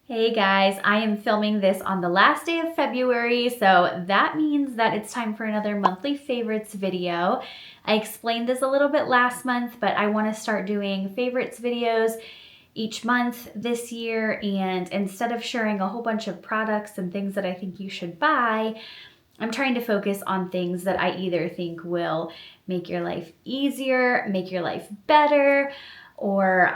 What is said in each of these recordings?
Hey guys, I am filming this on the last day of February, so that means that it's time for another monthly favorites video. I explained this a little bit last month, but I want to start doing favorites videos each month this year, and instead of sharing a whole bunch of products and things that I think you should buy, I'm trying to focus on things that I either think will make your life easier, make your life better, or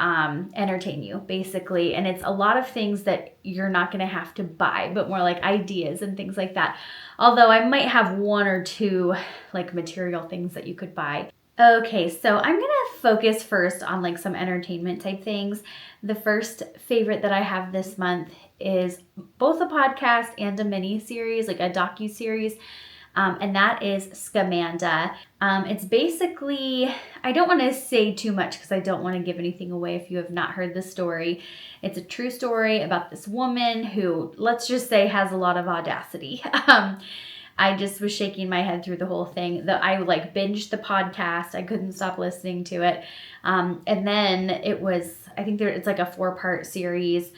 entertain you, basically. And it's a lot of things that you're not going to have to buy, but more like ideas and things like that. Although I might have one or two like material things that you could buy. Okay, so I'm gonna focus first on like some entertainment type things. The first favorite that I have this month is both a podcast and a mini series, like a docu-series, and that is Scamanda. It's basically, I don't want to say too much because I don't want to give anything away if you have not heard the story. It's a true story about this woman who, let's just say, has a lot of audacity. I just was shaking my head through the whole thing. I like binged the podcast. I couldn't stop listening to it. And then it was, I think it's like a 4-part series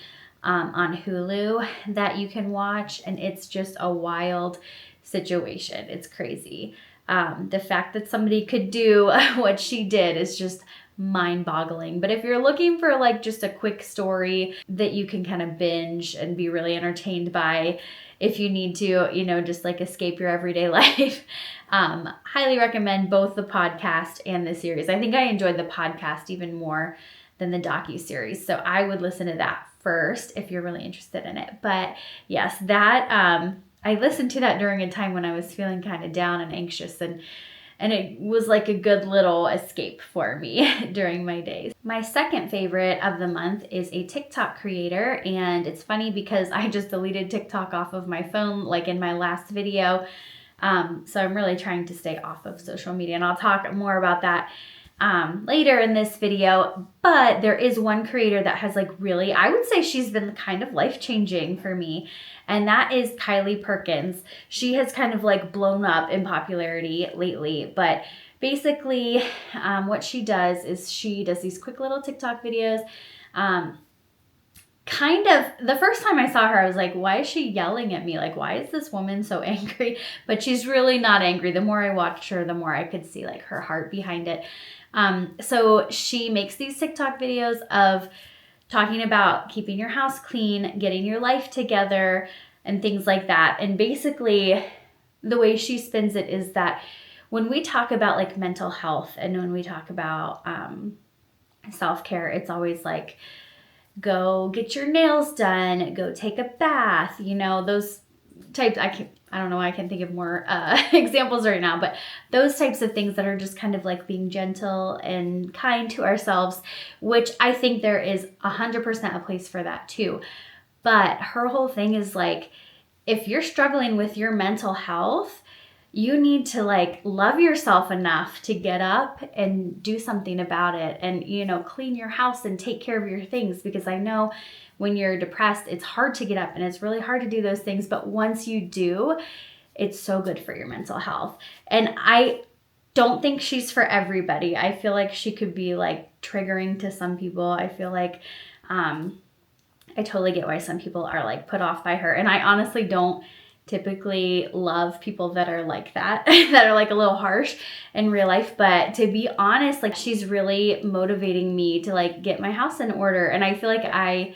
on Hulu that you can watch. And it's just a wild situation. It's crazy. The fact that somebody could do what she did is just mind-boggling. But if you're looking for like just a quick story that you can kind of binge and be really entertained by, if you need to, just like escape your everyday life, highly recommend both the podcast and the series. I think I enjoyed the podcast even more than the docu-series. So I would listen to that first if you're really interested in it. But yes, that I listened to that during a time when I was feeling kind of down and anxious, and it was like a good little escape for me during my days. My second favorite of the month is a TikTok creator, and it's funny because I just deleted TikTok off of my phone like in my last video. So I'm really trying to stay off of social media, and I'll talk more about that later in this video. But there is one creator that has like really, I would say she's been kind of life-changing for me, and that is Kylie Perkins. She has kind of like blown up in popularity lately, but basically what she does is she does these quick little TikTok videos. Kind of, the first time I saw her, I was like, why is she yelling at me? Like, why is this woman so angry? But she's really not angry. The more I watched her, the more I could see like her heart behind it. So she makes these TikTok videos of talking about keeping your house clean, getting your life together, and things like that. And basically, the way she spins it is that when we talk about like mental health and when we talk about self-care, it's always like, go get your nails done, go take a bath, those types. I don't know why I can think of more examples right now, but those types of things that are just kind of like being gentle and kind to ourselves, which I think there is 100% a place for that too. But her whole thing is like, if you're struggling with your mental health, you need to like love yourself enough to get up and do something about it, and clean your house and take care of your things, because I know when you're depressed, it's hard to get up and it's really hard to do those things, but once you do, it's so good for your mental health. And I don't think she's for everybody. I feel like she could be like triggering to some people. I feel like I totally get why some people are like put off by her, and I honestly don't typically love people that are like that, that are like a little harsh in real life. But to be honest, like she's really motivating me to like get my house in order. And I feel like I'm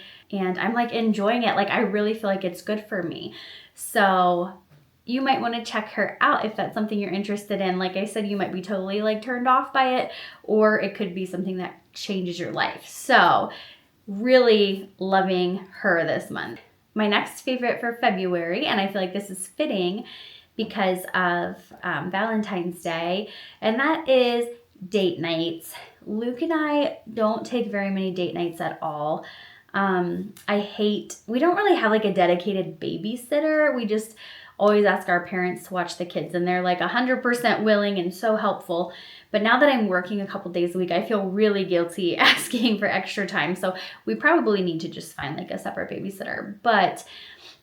like enjoying it. Like I really feel like it's good for me. So you might want to check her out if that's something you're interested in. Like I said, you might be totally like turned off by it, or it could be something that changes your life. So really loving her this month. My next favorite for February, and I feel like this is fitting because of Valentine's Day, and that is date nights. Luke and I don't take very many date nights at all. We don't really have like a dedicated babysitter. We just always ask our parents to watch the kids, and they're like 100% willing and so helpful. But now that I'm working a couple days a week, I feel really guilty asking for extra time. So we probably need to just find like a separate babysitter. But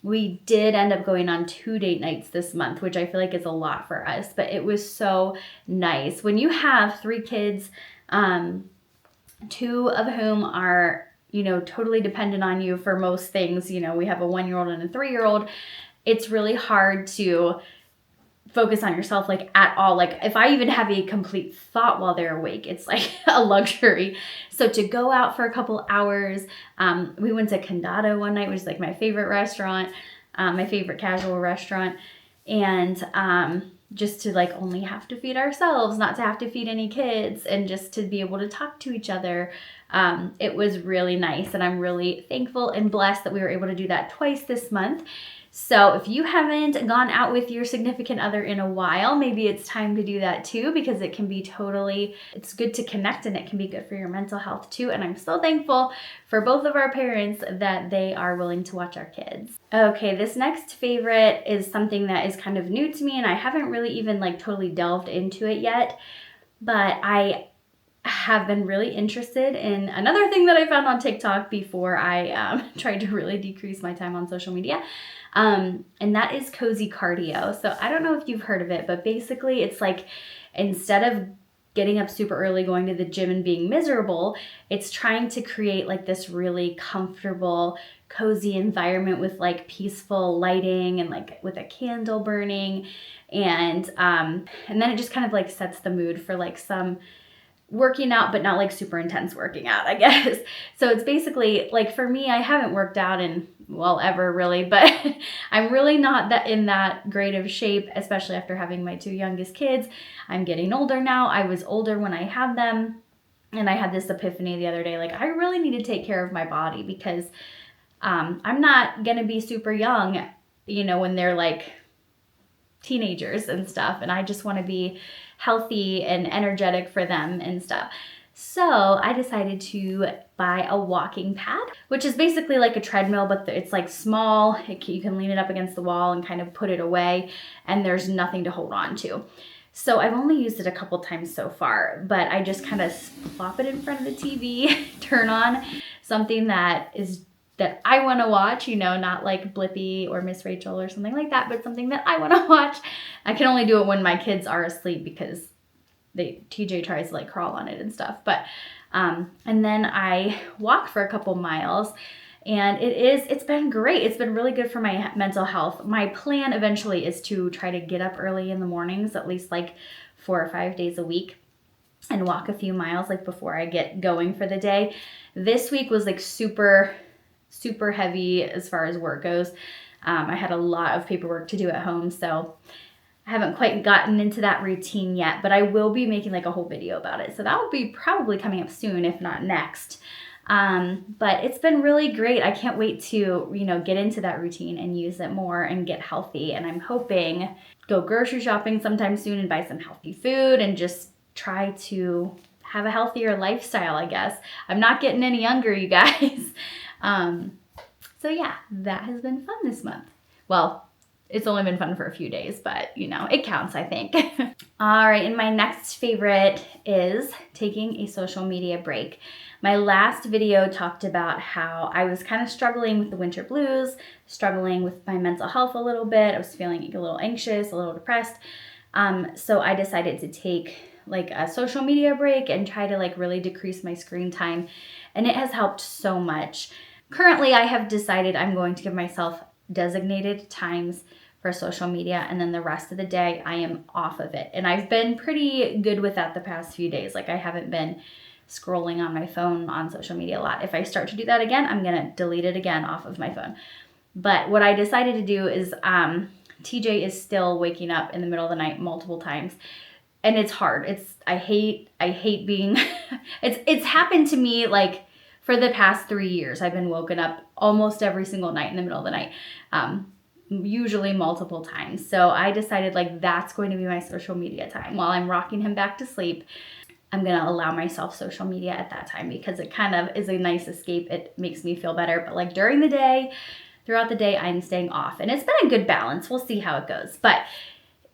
we did end up going on 2 date nights this month, which I feel like is a lot for us. But it was so nice. When you have 3 kids, 2 of whom are totally dependent on you for most things. We have a 1-year-old and a 3-year-old. It's really hard to focus on yourself like at all. Like if I even have a complete thought while they're awake, it's like a luxury. So to go out for a couple hours, we went to Condado one night, which is like my favorite restaurant, my favorite casual restaurant. And just to like only have to feed ourselves, not to have to feed any kids, and just to be able to talk to each other. It was really nice, and I'm really thankful and blessed that we were able to do that twice this month. So if you haven't gone out with your significant other in a while, maybe it's time to do that too, because it can be it's good to connect, and it can be good for your mental health too. And I'm so thankful for both of our parents that they are willing to watch our kids. Okay, this next favorite is something that is kind of new to me, and I haven't really even like totally delved into it yet, but I have been really interested in another thing that I found on TikTok before I tried to really decrease my time on social media. And that is cozy cardio. So I don't know if you've heard of it, but basically it's like, instead of getting up super early, going to the gym and being miserable, it's trying to create like this really comfortable, cozy environment with like peaceful lighting and like with a candle burning. And then it just kind of like sets the mood for like some working out, but not like super intense working out, I guess. So it's basically like, for me, I haven't worked out in, well, ever really, but I'm really not in that great of shape, especially after having my 2 youngest kids. I'm getting older now. I was older when I had them, and I had this epiphany the other day, like I really need to take care of my body, because I'm not gonna be super young, when they're like teenagers and stuff, and I just want to be healthy and energetic for them and stuff. So I decided to buy a walking pad, which is basically like a treadmill, but it's like small. You can lean it up against the wall and kind of put it away, and there's nothing to hold on to. So I've only used it a couple times so far, but I just kind of plop it in front of the TV, turn on something that I want to watch, not like Blippi or Miss Rachel or something like that, but something that I want to watch. I can only do it when my kids are asleep, because TJ tries to like crawl on it and stuff. But and then I walk for a couple miles, and it's been great. It's been really good for my mental health. My plan eventually is to try to get up early in the mornings, at least like 4 or 5 days a week, and walk a few miles like before I get going for the day. This week was like super heavy as far as work goes. I had a lot of paperwork to do at home, so I haven't quite gotten into that routine yet, but I will be making like a whole video about it. So that will be probably coming up soon, if not next. But it's been really great. I can't wait to, get into that routine and use it more and get healthy. And I'm hoping go grocery shopping sometime soon and buy some healthy food and just try to have a healthier lifestyle, I guess. I'm not getting any younger, you guys. So yeah, that has been fun this month. Well, it's only been fun for a few days, but it counts, I think. All right, and my next favorite is taking a social media break. My last video talked about how I was kind of struggling with the winter blues, struggling with my mental health a little bit. I was feeling a little anxious, a little depressed. So I decided to take like a social media break and try to like really decrease my screen time. And it has helped so much. Currently, I have decided I'm going to give myself designated times for social media, and then the rest of the day I am off of it. And I've been pretty good with that the past few days. Like I haven't been scrolling on my phone on social media a lot. If I start to do that again, I'm gonna delete it again off of my phone. But what I decided to do is TJ is still waking up in the middle of the night multiple times. And it's hard. I hate being, it's happened to me like for the past 3 years. I've been woken up almost every single night in the middle of the night, usually multiple times. So I decided like that's going to be my social media time. While I'm rocking him back to sleep, I'm going to allow myself social media at that time, because it kind of is a nice escape. It makes me feel better. But like during the day, throughout the day, I'm staying off. And it's been a good balance. We'll see how it goes. But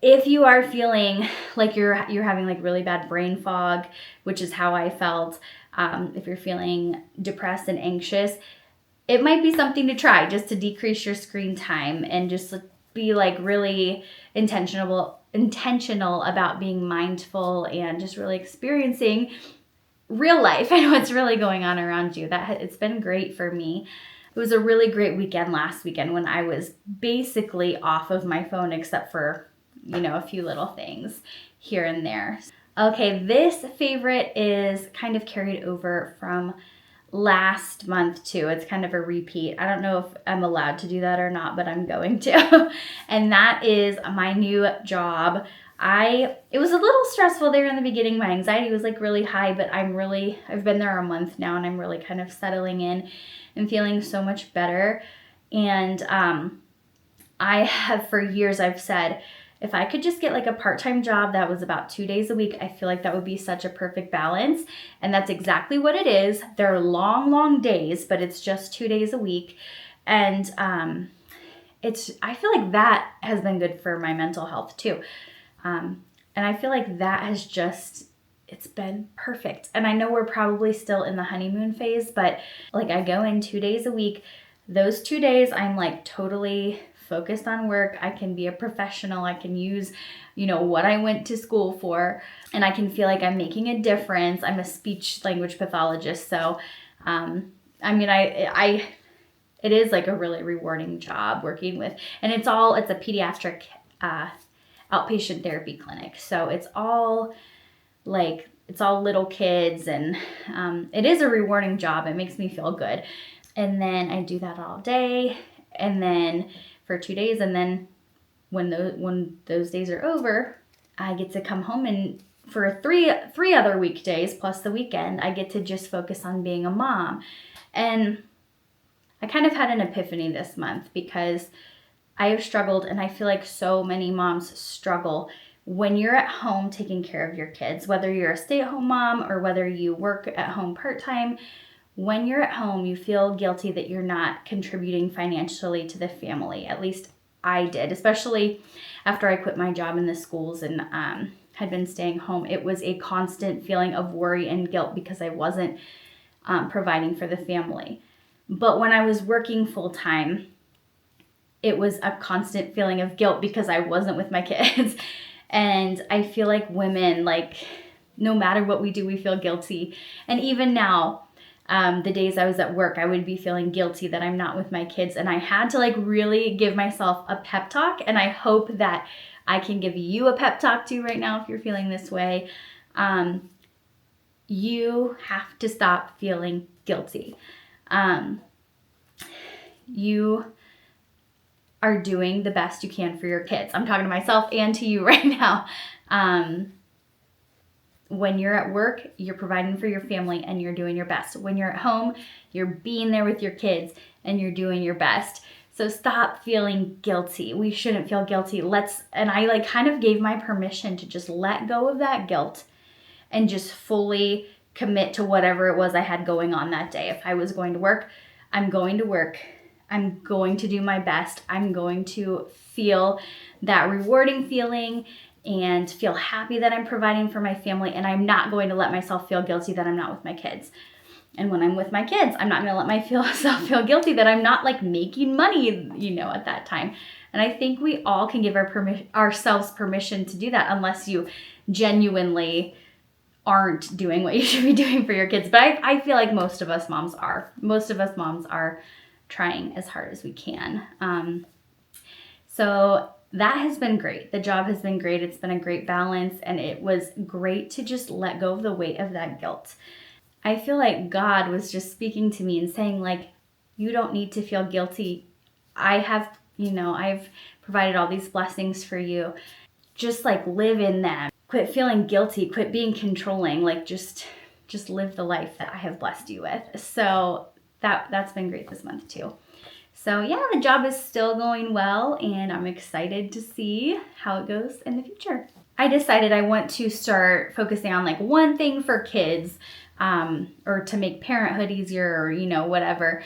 if you are feeling like you're having like really bad brain fog, which is how I felt, if you're feeling depressed and anxious, it might be something to try just to decrease your screen time and just be like really intentional about being mindful and just really experiencing real life and what's really going on around you. It's been great for me. It was a really great weekend last weekend when I was basically off of my phone except for, a few little things here and there. Okay, this favorite is kind of carried over from last month too. It's kind of a repeat. I don't know if I'm allowed to do that or not, but I'm going to. And that is my new job. It was a little stressful there in the beginning. My anxiety was like really high, but I've been there a month now and I'm really kind of settling in and feeling so much better. And I have for years, I've said, if I could just get like a part-time job that was about 2 days a week, I feel like that would be such a perfect balance. And that's exactly what it is. They're long, long days, but it's just 2 days a week. And I feel like that has been good for my mental health too. And I feel like that has it's been perfect. And I know we're probably still in the honeymoon phase, but like I go in 2 days a week. Those 2 days I'm like totally focused on work. I can be a professional. I can use, what I went to school for, and I can feel like I'm making a difference. I'm a speech language pathologist. So, it is like a really rewarding job working with, and it's a pediatric, outpatient therapy clinic. So it's all little kids, and it is a rewarding job. It makes me feel good. And then I do that all day, and then for 2 days, and then when those days are over, I get to come home, and for three other weekdays plus the weekend, I get to just focus on being a mom. And I kind of had an epiphany this month because I have struggled, and I feel like so many moms struggle when you're at home taking care of your kids, whether you're a stay-at-home mom or whether you work at home part-time. When you're at home, you feel guilty that you're not contributing financially to the family. At least I did, especially after I quit my job in the schools and had been staying home. It was a constant feeling of worry and guilt because I wasn't providing for the family. But when I was working full-time, it was a constant feeling of guilt because I wasn't with my kids. And I feel like women, no matter what we do, we feel guilty. And even now, the days I was at work, I would be feeling guilty that I'm not with my kids. And I had to really give myself a pep talk. And I hope that I can give you a pep talk too right now if you're feeling this way. You have to stop feeling guilty. You are doing the best you can for your kids. I'm talking to myself and to you right now. When you're at work, you're providing for your family and you're doing your best. When you're at home, you're being there with your kids and you're doing your best. So stop feeling guilty. We shouldn't feel guilty. And I kind of gave my permission to just let go of that guilt and just fully commit to whatever it was I had going on that day. If I was going to work, I'm going to work. I'm going to do my best. I'm going to feel that rewarding feeling and feel happy that I'm providing for my family. And I'm not going to let myself feel guilty that I'm not with my kids. And when I'm with my kids, I'm not going to let myself feel guilty that I'm not making money, at that time. And I think we all can give ourselves permission to do that unless you genuinely aren't doing what you should be doing for your kids. But I feel like most of us moms are. Most of us moms are trying as hard as we can. So that has been great. The job has been great. It's been a great balance, and it was great to just let go of the weight of that guilt. I feel like God was just speaking to me and saying, you don't need to feel guilty. I've provided all these blessings for you. Just live in them. Quit feeling guilty. Quit being controlling. Just live the life that I have blessed you with. So that's been great this month too. So yeah, the job is still going well, and I'm excited to see how it goes in the future. I decided I want to start focusing on one thing for kids, or to make parenthood easier, or whatever,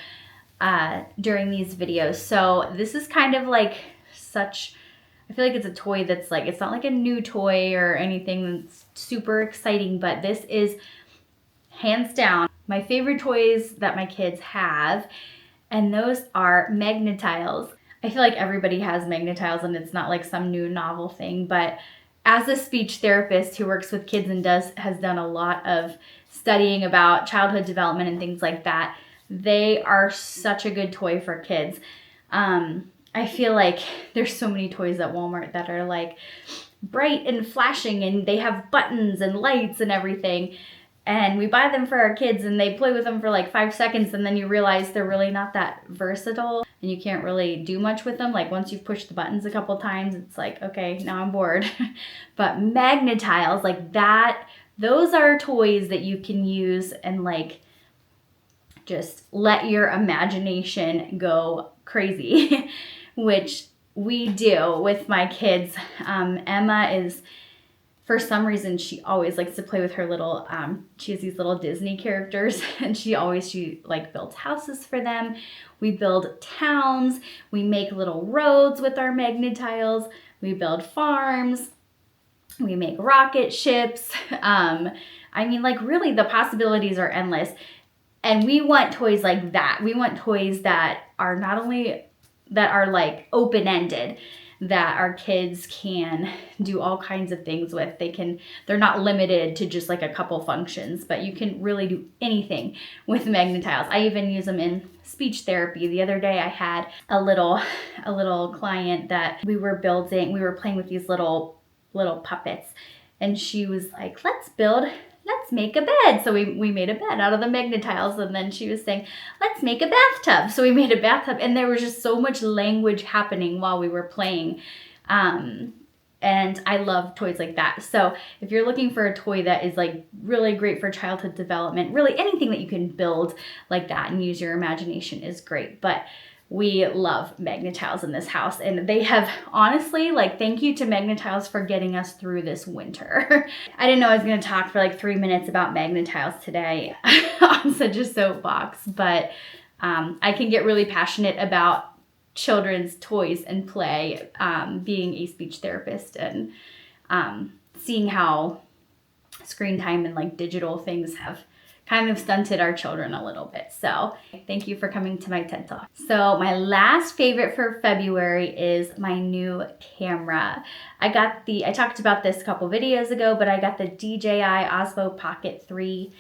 during these videos. So this is kind of I feel like it's a toy that's it's not a new toy or anything that's super exciting, but this is hands down my favorite toys that my kids have. And those are Magnetiles. I feel like everybody has Magnetiles, and it's not some new novel thing, but as a speech therapist who works with kids and has done a lot of studying about childhood development and things like that, they are such a good toy for kids. I feel like there's so many toys at Walmart that are like bright and flashing and they have buttons and lights and everything. And we buy them for our kids and they play with them for like 5 seconds and then you realize they're really not that versatile and you can't really do much with them. Like once you've pushed the buttons a couple times, it's like, okay, now I'm bored. But Magnetiles, like that, those are toys that you can use and like just let your imagination go crazy, which we do with my kids. Emma is, for some reason, she always likes to play with her little, she has these little Disney characters and she like builds houses for them. We build towns, we make little roads with our Magnetiles, we build farms, we make rocket ships. I mean, like really the possibilities are endless. And we want toys like that. We want toys that are not only, that are like open-ended, that our kids can do all kinds of things with. They're not limited to just like a couple functions, but you can really do anything with Magnetiles. I even use them in speech therapy. The other day I had a little client that we were playing with these little puppets, and she was like, let's make a bed. So we made a bed out of the Magnetiles, and then she was saying, let's make a bathtub. So we made a bathtub, and there was just so much language happening while we were playing. And I love toys like that. So if you're looking for a toy that is like really great for childhood development, really anything that you can build like that and use your imagination is great. But we love Magnetiles in this house, and they have honestly, like, thank you to Magnetiles for getting us through this winter. I didn't know I was going to talk for like 3 minutes about Magnetiles today on such a soapbox, but I can get really passionate about children's toys and play, being a speech therapist and seeing how screen time and like digital things have kind of stunted our children a little bit. So thank you for coming to my TED Talk. So my last favorite for February is my new camera. I talked about this a couple videos ago, but I got the DJI Osmo Pocket 3.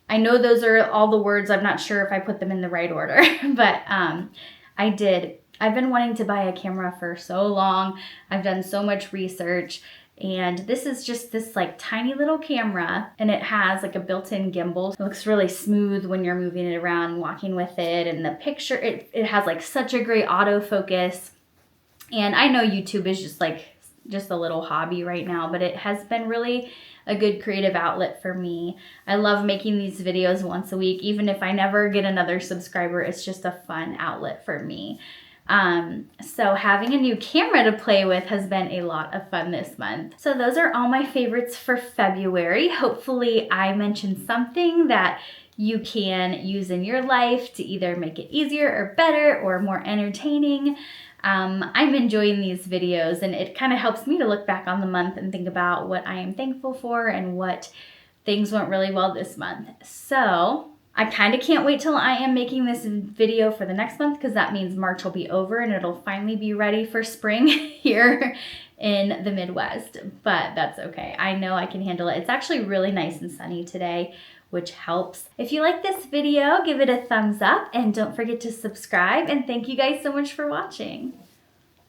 I know those are all the words. I'm not sure if I put them in the right order, but I did. I've been wanting to buy a camera for so long. I've done so much research. And this is just this like tiny little camera, and it has like a built-in gimbal. It looks really smooth when you're moving it around and walking with it. And the picture, it has like such a great autofocus. And I know YouTube is just a little hobby right now, but it has been really a good creative outlet for me. I love making these videos once a week. Even if I never get another subscriber, it's just a fun outlet for me. So having a new camera to play with has been a lot of fun this month. So those are all my favorites for February. Hopefully I mentioned something that you can use in your life to either make it easier or better or more entertaining. I'm enjoying these videos, and it kind of helps me to look back on the month and think about what I am thankful for and what things went really well this month. So I kind of can't wait till I am making this video for the next month, because that means March will be over and it'll finally be ready for spring here in the Midwest. But that's okay. I know I can handle it. It's actually really nice and sunny today, which helps. If you like this video, give it a thumbs up and don't forget to subscribe. And thank you guys so much for watching.